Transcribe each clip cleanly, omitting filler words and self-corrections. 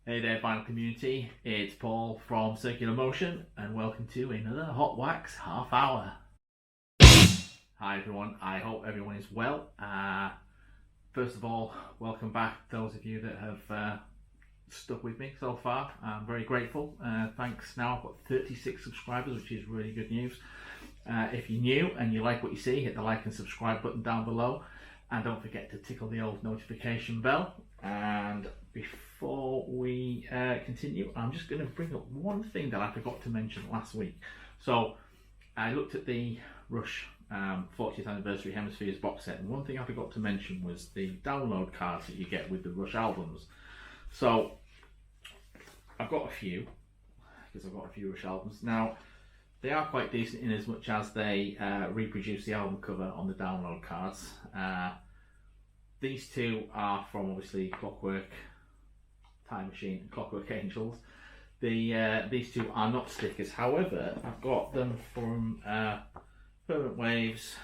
Hey there, vinyl community. It's Paul from Circular Motion, and welcome to another Hot Wax Half Hour. Hi everyone. I hope everyone is well. First of all, welcome back those of you that have stuck with me so far. I'm very grateful. Thanks. Now I've got 36 subscribers, which is really good news. If you're new and you like what you see, hit the like and subscribe button down below, and don't forget to tickle the old notification bell. And before we continue, I'm just going to bring up one thing that I forgot to mention last week. So I looked at the Rush 40th anniversary Hemispheres box set, and one thing I forgot to mention was the download cards that you get with the Rush albums. So I've got a few, because I've got a few Rush albums. Now, they are quite decent in as much as they reproduce the album cover on the download cards. These two are from obviously Clockwork Time Machine and Clockwork Angels. These two are not stickers. However, I've got them from Permanent Waves,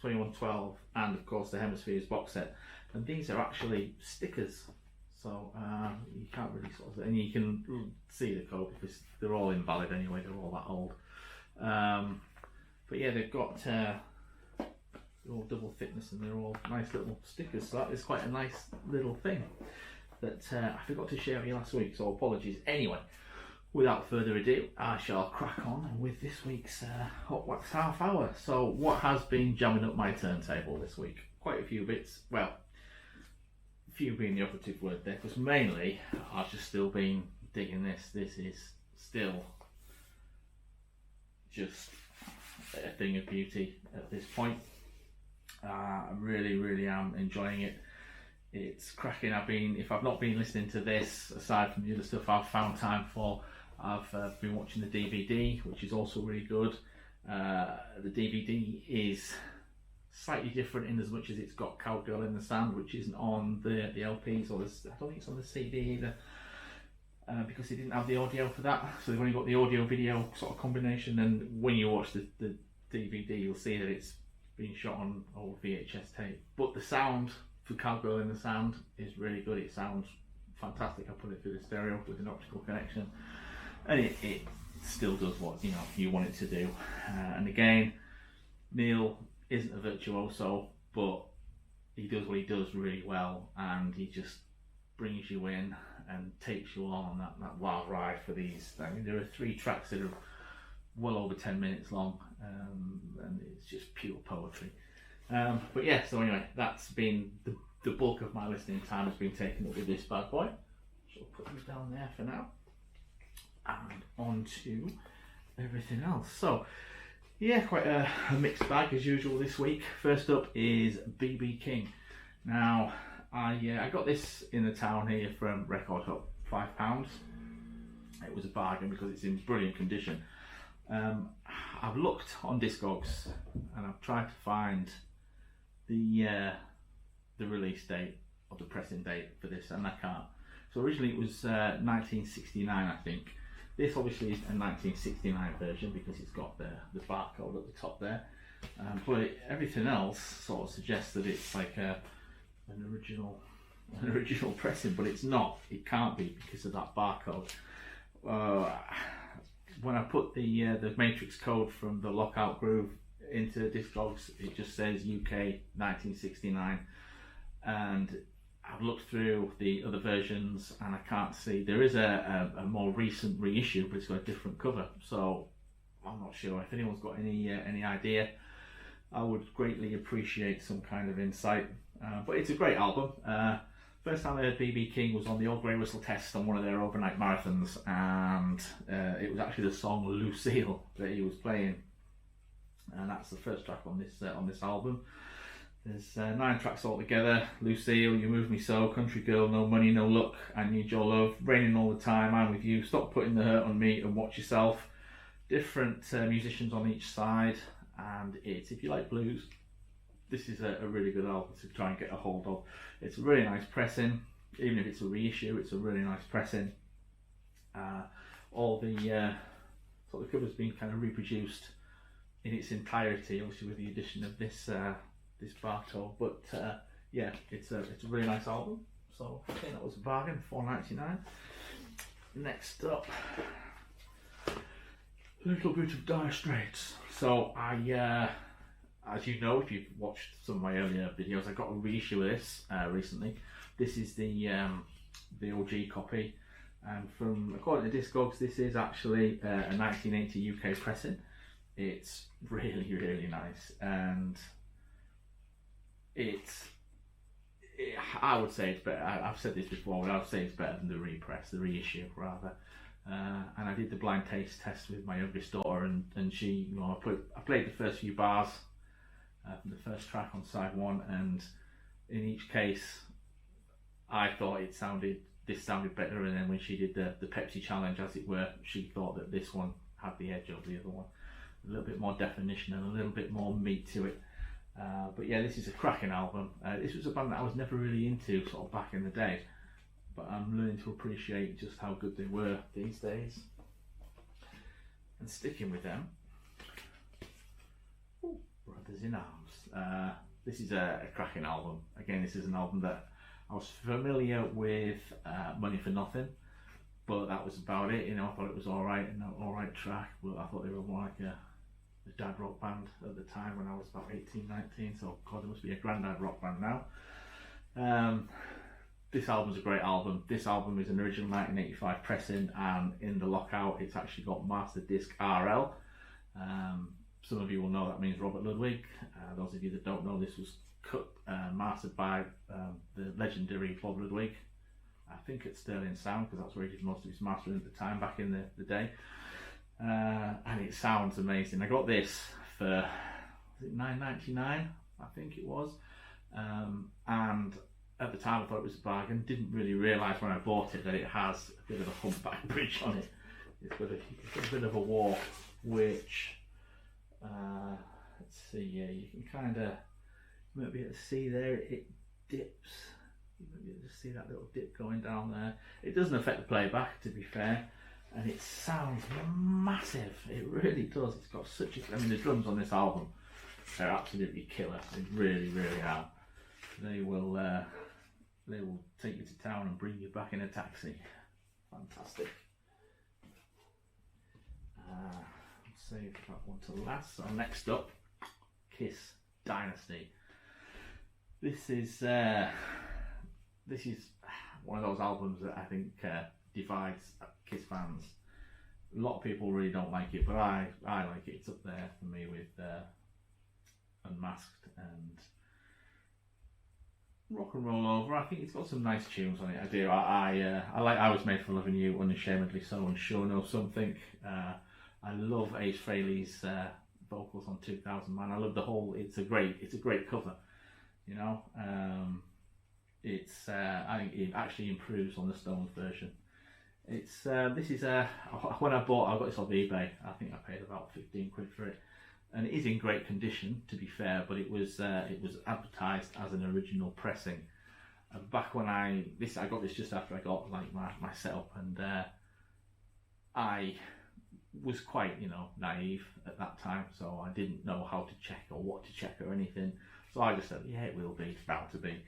2112, and of course the Hemispheres box set. And these are actually stickers. So you can't really sort of, and you can see the code because they're all invalid anyway. They're all that old. But yeah, they've got they're all double thickness and they're all nice little stickers. So that is quite a nice little thing that I forgot to share with you last week. So apologies. Anyway, without further ado, I shall crack on with this week's Hot Wax Half Hour. So what has been jamming up my turntable this week? Quite a few bits. Well, few being the operative word there, because mainly I've just still been digging this. This is still just a thing of beauty at this point. I really am enjoying it. It's cracking. If I've not been listening to this, aside from the other stuff I've found time for, I've been watching the DVD, which is also really good. The DVD is slightly different in as much as it's got Cowgirl in the Sand, which isn't on the LPs, or I don't think it's on the CD either, because they didn't have the audio for that. So they've only got the audio video sort of combination, and when you watch the DVD, you'll see that it's been shot on old VHS tape. But the sound for Cowgirl in the Sand is really good. It sounds fantastic. I put it through the stereo with an optical connection, and it still does what you want it to do. And again, Neil isn't a virtuoso, but he does what he does really well, and he just brings you in and takes you on that wild ride for these. I mean, there are 3 tracks that are well over 10 minutes long, and it's just pure poetry. But yeah, so anyway, that's been the bulk of my listening time has been taken up with this bad boy. So I'll put these down there for now, and on to everything else. So yeah, quite a mixed bag as usual this week. First up is BB King. Now, I got this in the town here from Record Hub, £5. It was a bargain because it's in brilliant condition. I've looked on Discogs and I've tried to find the release date or the pressing date for this, and I can't. So originally it was 1969, I think. This obviously is a 1969 version because it's got the barcode at the top there, but everything else sort of suggests that it's like an original pressing, but it's not. It can't be because of that barcode. When I put the matrix code from the Lockout Groove into Discogs, it just says UK 1969, and I've looked through the other versions and I can't see. There is a more recent reissue, but it's got a different cover, so I'm not sure. If anyone's got any idea, I would greatly appreciate some kind of insight. But it's a great album. First time I heard BB King was on the Old Grey Whistle Test on one of their overnight marathons, and it was actually the song Lucille that he was playing, and that's the first track on this album. There's 9 tracks altogether. Lucille, You Move Me So, Country Girl, No Money, No Luck, I Need Your Love, Raining All the Time, I'm With You, Stop Putting the Hurt on Me, and Watch Yourself. Different musicians on each side, and if you like blues, this is a really good album to try and get a hold of. It's a really nice pressing. Even if it's a reissue, it's a really nice pressing. All the sort of cover's been kind of reproduced in its entirety, obviously with the addition of this barcode. But yeah, it's a really nice album. So I think that was a bargain, $4.99. next up, a little bit of Dire Straits. So I, as you know, if you've watched some of my earlier videos, I got a reissue of this recently. This is the OG copy, and according to Discogs, this is actually a 1980 UK pressing. It's really, really nice, and I would say it's better. I've said this before, but I would say it's better than the reissue rather. And I did the blind taste test with my youngest daughter, and she, I played the first few bars from the first track on side one, and in each case, I thought this sounded better, and then when she did the Pepsi challenge, as it were, she thought that this one had the edge over the other one. A little bit more definition and a little bit more meat to it. But yeah, this is a cracking album. This was a band that I was never really into sort of back in the day, but I'm learning to appreciate just how good they were these days. And sticking with them, Brothers in Arms. This is a cracking album. Again, this is an album that I was familiar with, Money for Nothing, but that was about it. I thought it was alright and an alright track, but I thought they were more like a dad rock band at the time when I was about 18, 19, so God, it must be a granddad rock band now. This album's a great album. This album is an original 1985 pressing, and in the lockout it's actually got Master Disc RL. Some of you will know that means Robert Ludwig. Those of you that don't know, this was mastered by the legendary Bob Ludwig. I think it's Sterling Sound, because that's where he did most of his mastering at the time, back in the day. And it sounds amazing. I got this for, was it $9.99? I think it was. And at the time I thought it was a bargain. Didn't really realise when I bought it that it has a bit of a humpback bridge on it. It's got a bit of a walk, which, let's see, yeah, you can kind of, you might be able to see there, it dips. You might be able to see that little dip going down there. It doesn't affect the playback, to be fair. And it sounds massive. It really does. It's got such a... the drums on this album, they're absolutely killer. They really, really are. They will take you to town and bring you back in a taxi. Fantastic. Let's save that one to last. So next up, Kiss Dynasty. This is one of those albums that I think divides Kiss fans. A lot of people really don't like it, but I like it. It's up there for me with Unmasked and Rock and Roll Over. I think it's got some nice tunes on it. I do. I like I Was Made for Loving You, Unashamedly So, and Sure Know Something. I love Ace Frehley's vocals on 2000 Man. I love the whole. It's a great cover. I think it actually improves on the Stones version. This is when I got this off eBay. I think I paid about 15 quid for it, and it is in great condition, to be fair. But it was advertised as an original pressing. Back when I got this just after I got like my setup, and I was quite naive at that time, so I didn't know how to check or what to check or anything. So I just said, yeah, it will be. It's bound to be.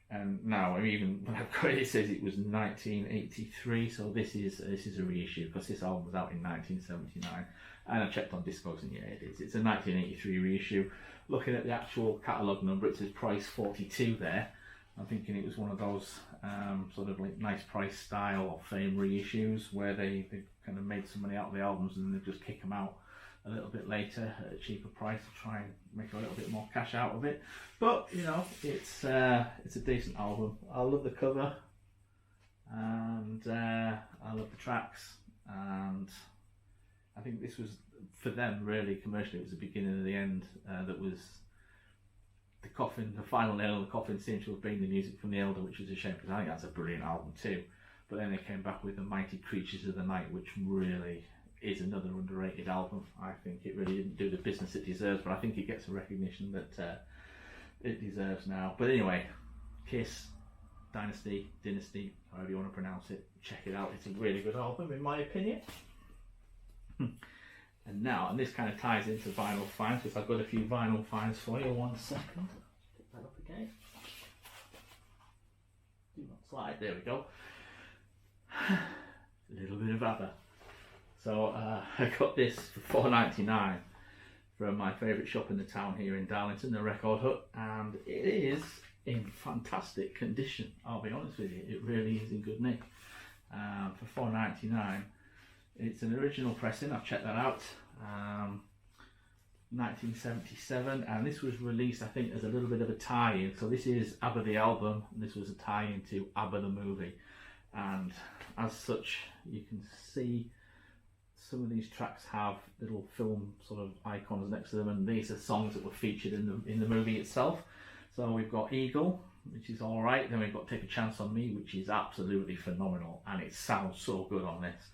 And now, even when I've got it says it was 1983, so this is a reissue, because this album was out in 1979, and I checked on Discogs, and yeah, it is. It's a 1983 reissue. Looking at the actual catalogue number, it says price 42 there. I'm thinking it was one of those sort of like nice price style or fame reissues where they kind of made some money out of the albums and then they just kick them out a little bit later at a cheaper price to try and make a little bit more cash out of it. But it's a decent album. I love the cover, and I love the tracks, and I think this was, for them, really commercially, it was the beginning of the end. That was the coffin, the final nail in the coffin seems to have been the music from The Elder, which is a shame, because I think that's a brilliant album too. But then they came back with The Mighty Creatures of the Night, which really is another underrated album. I think it really didn't do the business it deserves, but I think it gets the recognition that it deserves now. But anyway, Kiss, Dynasty, however you want to pronounce it, check it out. It's a really good album in my opinion. And this kind of ties into vinyl finds, because I've got a few vinyl finds for you. 1 second, pick that up again. Do not slide, there we go. A little ABBA. So I got this for $4.99 from my favourite shop in the town here in Darlington, the Record Hut, and it is in fantastic condition. I'll be honest with you, it really is in good nick. For $4.99, it's an original pressing. I've checked that out. 1977, and this was released, I think, as a little bit of a tie-in. So this is ABBA the album, and this was a tie-in to ABBA the movie. And as such, you can see some of these tracks have little film sort of icons next to them, and these are songs that were featured in the movie itself. So we've got Eagle, which is all right. Then we've got Take a Chance on Me, which is absolutely phenomenal, and it sounds so good on this.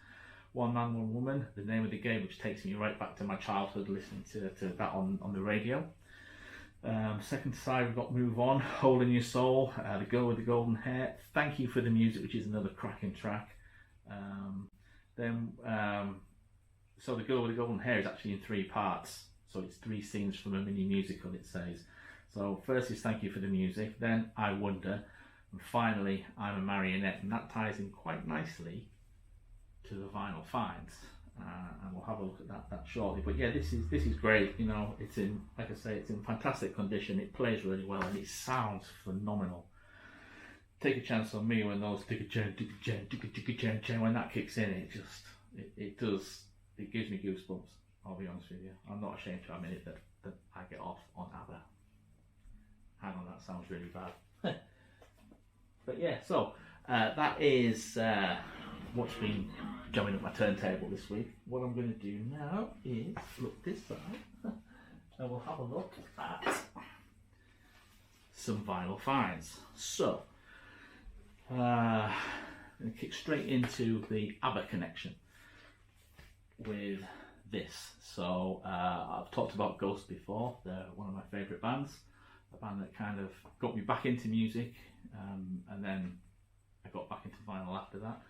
One Man, One Woman, the name of the game, which takes me right back to my childhood listening to that on the radio. Second side, we've got Move On, Hole in Your Soul, The Girl with the Golden Hair, Thank You for the Music, which is another cracking track. So The Girl with the Golden Hair is actually in 3 parts, so it's 3 scenes from a mini musical, it says. So first is Thank You for the Music, then I Wonder, and finally I'm a Marionette, and that ties in quite nicely to the vinyl finds, and we'll have a look at that shortly. But yeah, this is great. You know, it's in, like I say, it's in fantastic condition. It plays really well, and it sounds phenomenal. Take a Chance on Me, when those when that kicks in, it gives me goosebumps. I'll be honest with you. I'm not ashamed to admit it that I get off on ABBA. Hang on, that sounds really bad. But yeah, so that is what's been going up my turntable this week. What I'm going to do now is look this side, and we'll have a look at some vinyl finds. So, I'm going to kick straight into the ABBA connection with this. So, I've talked about Ghost before. They're one of my favourite bands. A band that kind of got me back into music, and then I got back into vinyl after that.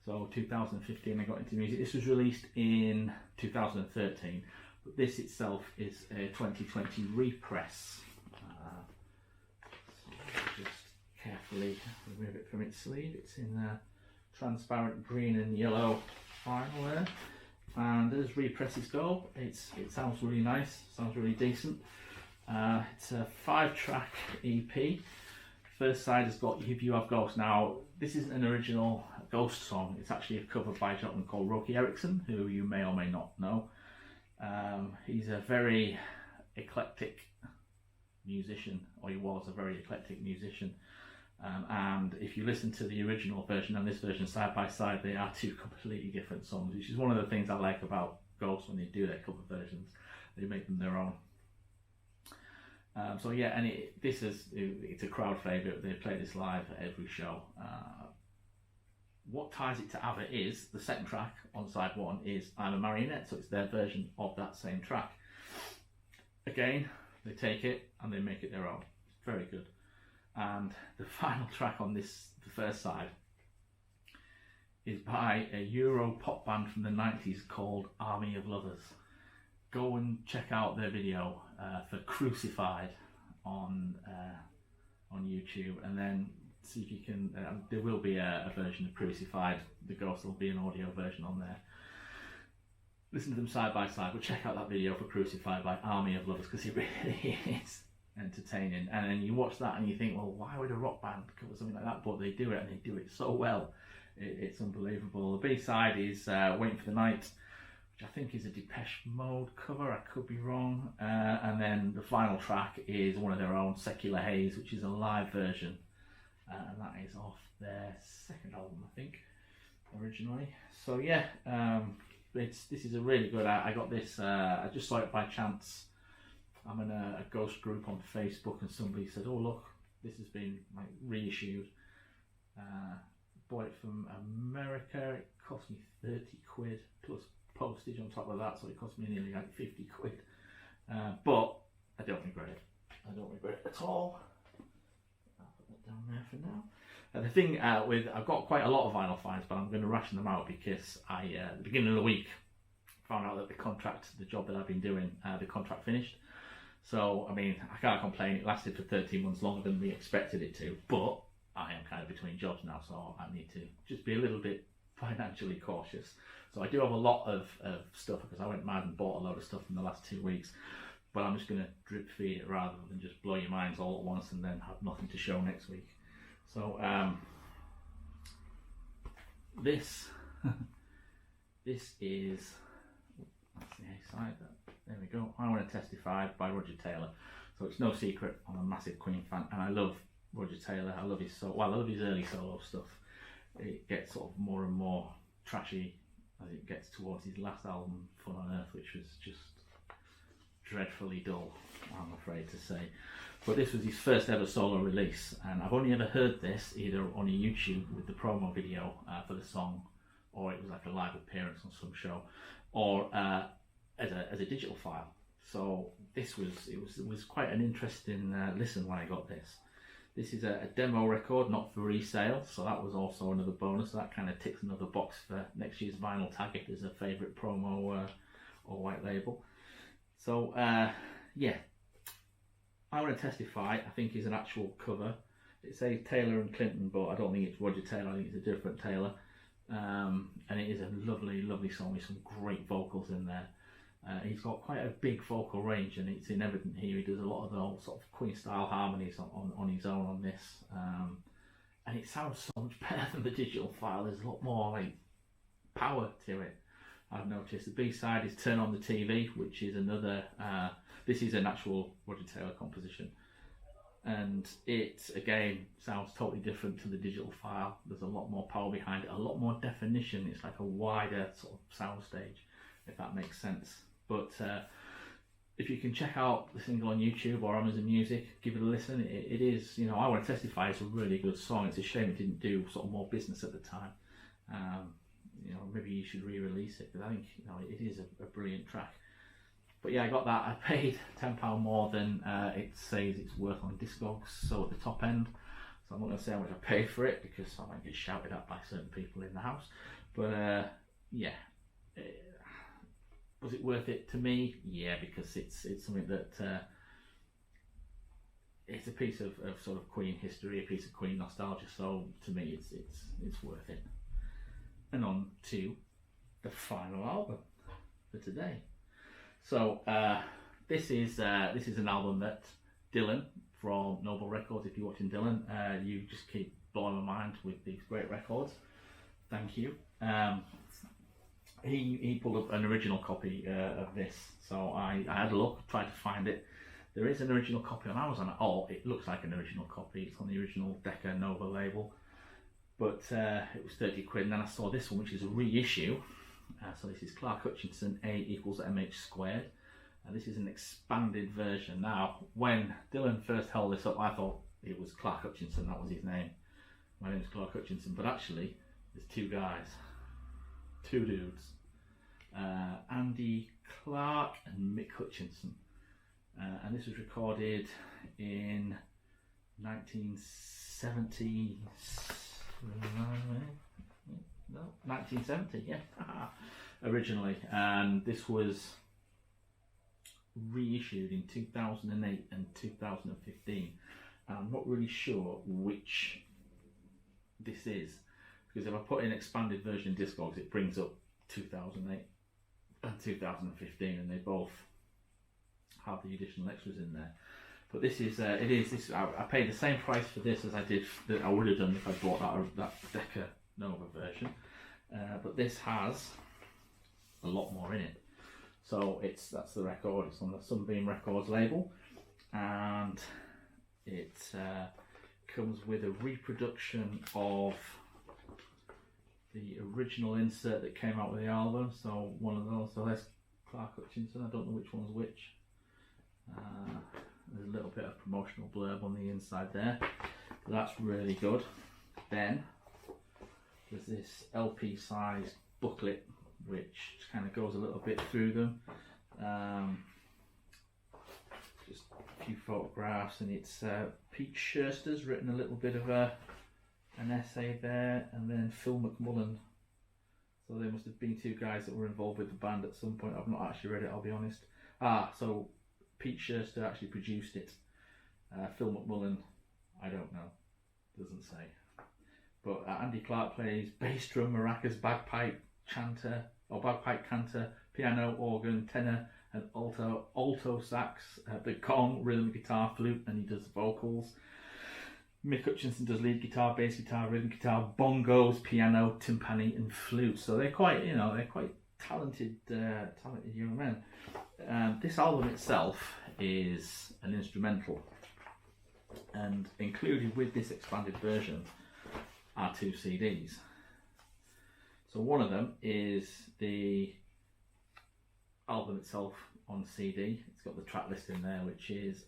So 2015 I got into music. This was released in 2013, but this itself is a 2020 repress. So I'll just carefully remove it from its sleeve. It's in transparent green and yellow vinyl there. And as represses go, it sounds really nice, sounds really decent. It's a 5-track EP. First side has got If You Have Ghost. Now, this isn't an original Ghost song. It's actually a cover by a gentleman called Roky Erickson, who you may or may not know. He's a very eclectic musician, or he was a very eclectic musician. And if you listen to the original version and this version side by side, they are 2 completely different songs, which is one of the things I like about Ghost when they do their cover versions. They make them their own. So yeah, and it's a crowd favourite. They play this live at every show. What ties it to ABBA is the second track on side 1 is I'm a Marionette, so it's their version of that same track. Again, they take it and they make it their own. It's very good. And the final track on the first side, is by a Euro pop band from the 90s called Army of Lovers. Go and check out their video for Crucified on YouTube, and then see if you can. There will be a version of Crucified. The Ghost will be an audio version on there. Listen to them side by side, but check out that video for Crucified by Army of Lovers, because it really is entertaining. And then you watch that and you think, well, why would a rock band cover something like that? But they do it, and they do it so well. It's unbelievable. The B-side is Waiting for the Night, which I think is a Depeche Mode cover, I could be wrong. And then the final track is one of their own, Secular Haze, which is a live version. And that is off their second album, I think, originally. So yeah, this is a really good. I got this. I just saw it by chance. I'm in a Ghost group on Facebook, and somebody said, "Oh look, this has been like reissued." Bought it from America. It cost me 30 quid plus postage on top of that, so it cost me nearly like 50 quid. But I don't regret it. I don't regret it at all. I'll put that down there for now. The thing I've got quite a lot of vinyl finds, but I'm going to ration them out because at the beginning of the week, found out that the job that I've been doing, the contract finished. So, I mean, I can't complain. It lasted for 13 months longer than we expected it to, but I am kind of between jobs now, so I need to just be a little bit financially cautious. So I do have a lot of stuff because I went mad and bought a load of stuff in the last 2 weeks. But I'm just going to drip feed it rather than just blow your minds all at once and then have nothing to show next week. So this is, that's the A side. There we go. I Want to Testify by Roger Taylor. So it's no secret I'm a massive Queen fan, and I love Roger Taylor. I love his I love his early solo stuff. It gets sort of more and more trashy as it gets towards his last album, Fun on Earth, which was just dreadfully dull, I'm afraid to say. But this was his first ever solo release, and I've only ever heard this either on a YouTube with the promo video for the song, or it was like a live appearance on some show, or as a digital file. So this was quite an interesting listen when I got this. This is a demo record, not for resale, so that was also another bonus. So that kind of ticks another box for next year's vinyl tag if there's a favourite promo or white label. So yeah, I Want to Testify, I think, is an actual cover. It says Taylor and Clinton, but I don't think it's Roger Taylor, I think it's a different Taylor. And it is a lovely, lovely song with some great vocals in there. He's got quite a big vocal range, and it's in evident here. He does a lot of the old sort of Queen style harmonies on his own on this, and it sounds so much better than the digital file. There's a lot more like power to it, I've noticed. The B-side is Turn on the TV, which is another, this is an actual Roger Taylor composition, and it again sounds totally different to the digital file. There's a lot more power behind it, a lot more definition. It's like a wider sort of sound stage, if that makes sense. But if you can check out the single on YouTube or Amazon Music, give it a listen. It is, you know, I Want to Testify is a really good song. It's a shame it didn't do sort of more business at the time. You know, maybe you should re-release it, because I think, you know, it is a brilliant track. But yeah, I got that. I paid £10 more than it says it's worth on Discogs, so at the top end. So I'm not going to say how much I paid for it, because I might get shouted at by certain people in the house. But yeah. Was it worth it to me? Yeah, because it's something that it's a piece of sort of Queen history, a piece of Queen nostalgia. So to me, it's worth it. And on to the final album for today. So this is an album that Dylan from Noble Records. If you're watching Dylan, you just keep blowing my mind with these great records. Thank you. He pulled up an original copy of this, so I had a look, tried to find it. There is an original copy on Amazon. Oh, it looks like an original copy. It's on the original Decca Nova label, but it was 30 quid. And then I saw this one, which is a reissue. So this is Clark Hutchinson, A equals MH squared. And this is an expanded version. Now, when Dylan first held this up, I thought it was Clark Hutchinson, that was his name. My name is Clark Hutchinson, but actually, there's two guys. Two dudes, Andy Clark and Mick Hutchinson, and this was recorded in 1970. No, 1970, yeah, originally, and this was reissued in 2008 and 2015. And I'm not really sure which this is, because if I put in expanded version Discogs, it brings up 2008 and 2015, and they both have the additional extras in there. But this is I paid the same price for this as I would have done if I bought that Decca Nova version. But this has a lot more in it. So that's the record. It's on the Sunbeam Records label, and it comes with a reproduction of the original insert that came out with the album. So one of those. So there's Clark Hutchinson. I don't know which one's which. There's a little bit of promotional blurb on the inside there. So that's really good. Then there's this LP size booklet which kind of goes a little bit through them. Just a few photographs, and it's Pete Scherster's written a little bit of an essay there, and then Phil McMullen. So there must have been two guys that were involved with the band at some point. I've not actually read it, I'll be honest. So Pete Scherster actually produced it. Phil McMullen, I don't know, doesn't say. But Andy Clark plays bass drum, maracas, bagpipe, chanter, or bagpipe canter, piano, organ, tenor, and alto sax, the gong, rhythm guitar, flute, and he does vocals. Mick Hutchinson does lead guitar, bass guitar, rhythm guitar, bongos, piano, timpani, and flute. So they're quite talented young men. This album itself is an instrumental, and included with this expanded version are 2 CDs. So one of them is the album itself on CD. It's got the track list in there, which is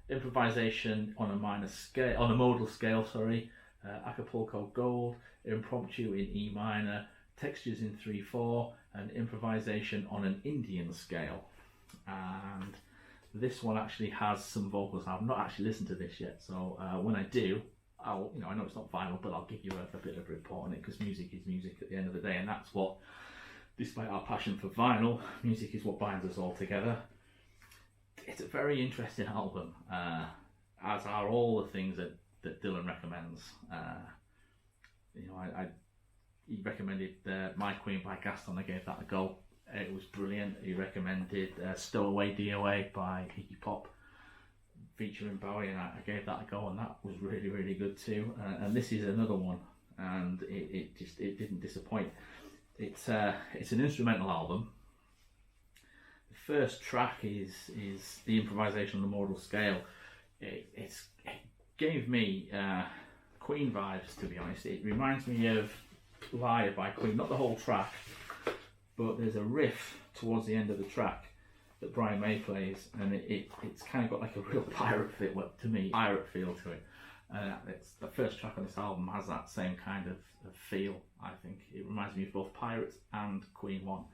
improvisation on a minor scale, on a modal scale, Acapulco Gold, impromptu in E minor, textures in 3/4, and improvisation on an Indian scale. And this one actually has some vocals. I've not actually listened to this yet, so when I do, I know it's not vinyl, but I'll give you a bit of a report on it, because music is music at the end of the day, and that's what, despite our passion for vinyl, music is what binds us all together. It's a very interesting album, as are all the things that Dylan recommends. He recommended My Queen by Gaston. I gave that a go. It was brilliant. He recommended Stowaway DOA by Iggy Pop featuring Bowie, and I gave that a go, and that was really, really good too. And this is another one, and it didn't disappoint. It's an instrumental album. The first track is the improvisation on the modal scale. It gave me Queen vibes, to be honest. It reminds me of Liar by Queen, not the whole track, but there's a riff towards the end of the track that Brian May plays, and it's kind of got like a real pirate feel, pirate feel to it. It's the first track on this album has that same kind of feel. I think it reminds me of both Pirates and Queen 1.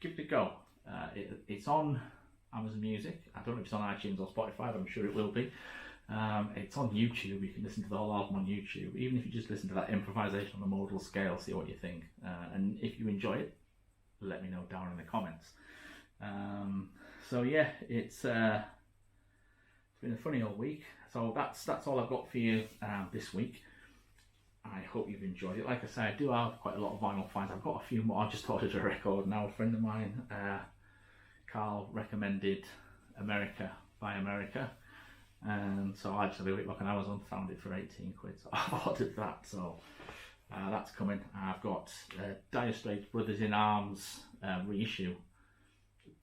Give it a go. It's on Amazon Music. I don't know if it's on iTunes or Spotify, but I'm sure it will be. It's on YouTube. You can listen to the whole album on YouTube. Even if you just listen to that improvisation on the modal scale, see what you think. And if you enjoy it, let me know down in the comments. So yeah, it's been a funny old week. So that's all I've got for you this week. I hope you've enjoyed it. Like I say, I do have quite a lot of vinyl finds. I've got a few more. I just ordered a record now. A friend of mine, Carl, recommended America by America, and so I just had a quick look on Amazon, found it for 18 quid. So I've ordered that. So that's coming. I've got Dire Straits Brothers in Arms reissue,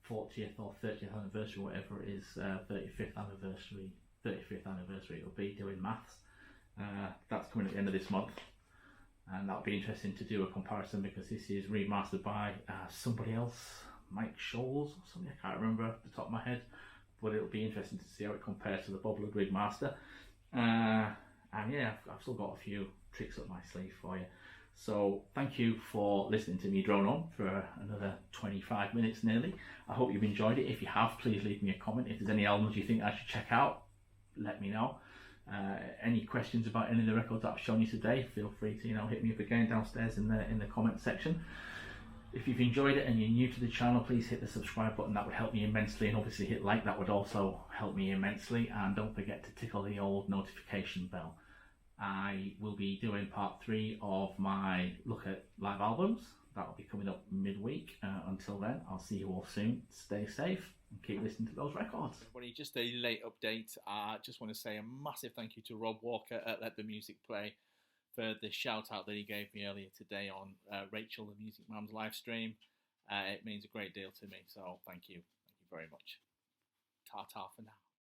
40th or 30th anniversary, whatever it is, 35th anniversary it'll be, doing maths. That's coming at the end of this month, and that'll be interesting to do a comparison, because this is remastered by somebody else, Mike Scholes or something, I can't remember off the top of my head, but it'll be interesting to see how it compares to the Bob Ludwig master. And yeah, I've still got a few tricks up my sleeve for you. So thank you for listening to me drone on for another 25 minutes nearly. I hope you've enjoyed it. If you have, please leave me a comment. If there's any albums you think I should check out, let me know. Any questions about any of the records that I've shown you today, feel free to hit me up again downstairs in the comment section. If you've enjoyed it and you're new to the channel, please hit the subscribe button. That would help me immensely, and obviously hit like. That would also help me immensely. And don't forget to tickle the old notification bell. I will be doing part 3 of my look at live albums. That will be coming up midweek. Until then, I'll see you all soon. Stay safe and keep listening to those records. Everybody, just a late update. I just want to say a massive thank you to Rob Walker at Let the Music Play for the shout out that he gave me earlier today on Rachel the Music Mum's live stream. It means a great deal to me, so thank you very much. Ta-ta for now.